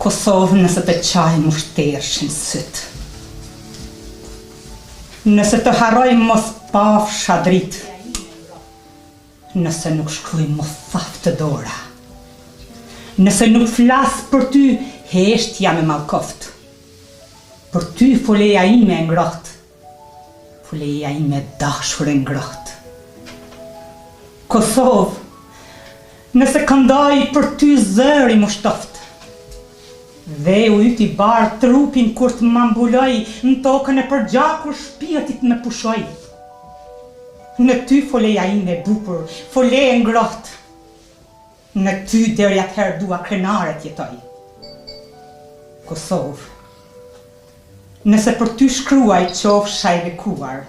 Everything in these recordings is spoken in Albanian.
Kosovë nëse të qaj mushtershin syt. Nëse të haroj mos pafsha drit. Nëse nuk shkruj mos thaf të dora. Nëse nuk flas për ty heshtja me malkoft. Për ty foleja ime e ngroht. Foleja ime dashur e ngroht. Kosovë, nëse këndoj për ty zëri më shtoft. Dhe u yti barë trupin kur të m'ambuloj, në tokën e përgjakur shpirtit me pushoj. Në ty foleja ime bukur, foleja e ngroht. Në ty deri atëherë dua krenaret jetoj. Kosovë, nëse për ty shkruaj qofsha e bekuar,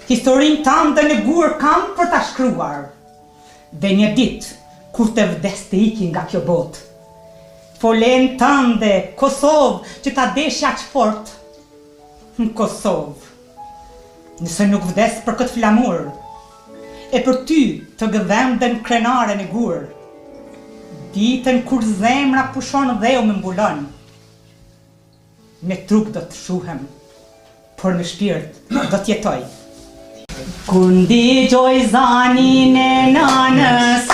historin tamë dhe në gur kam për ta shkruar. Dhe një dit, kur të vdes të iki nga kjo botë, folen tënde, Kosovë, që ta desh aq fort. Në Kosovë, nëse nuk vdes për këtë flamur, e për ty të gëdhenden krenare në gur, ditën kur zemra pushon dhe u më mbulon, me trup do të shuhem, por me shpirt do t'jetoj. Kur ndigjoj zanin e nanës,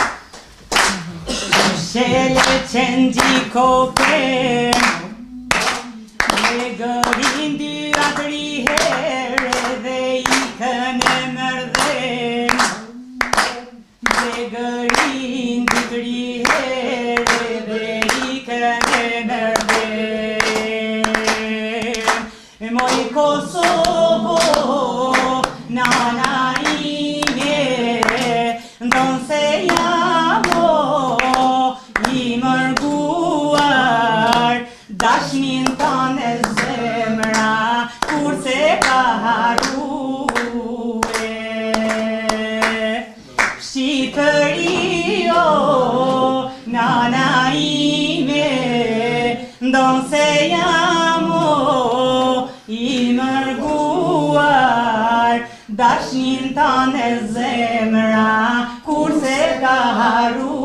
shele qendi kopen, me gërin dy atëri here dhe ikën e mërdhen. Me gërin dy atëri here dhe ikën e mërdhen. Moj Kosovo, nana ime, ndonë se jamo i mërguar, dashnin tane zemra, kur se ka harue. Shqipërio, nana ime, ndonë se jamo i mërguar, dashnin tane zemra, kur se ka harue.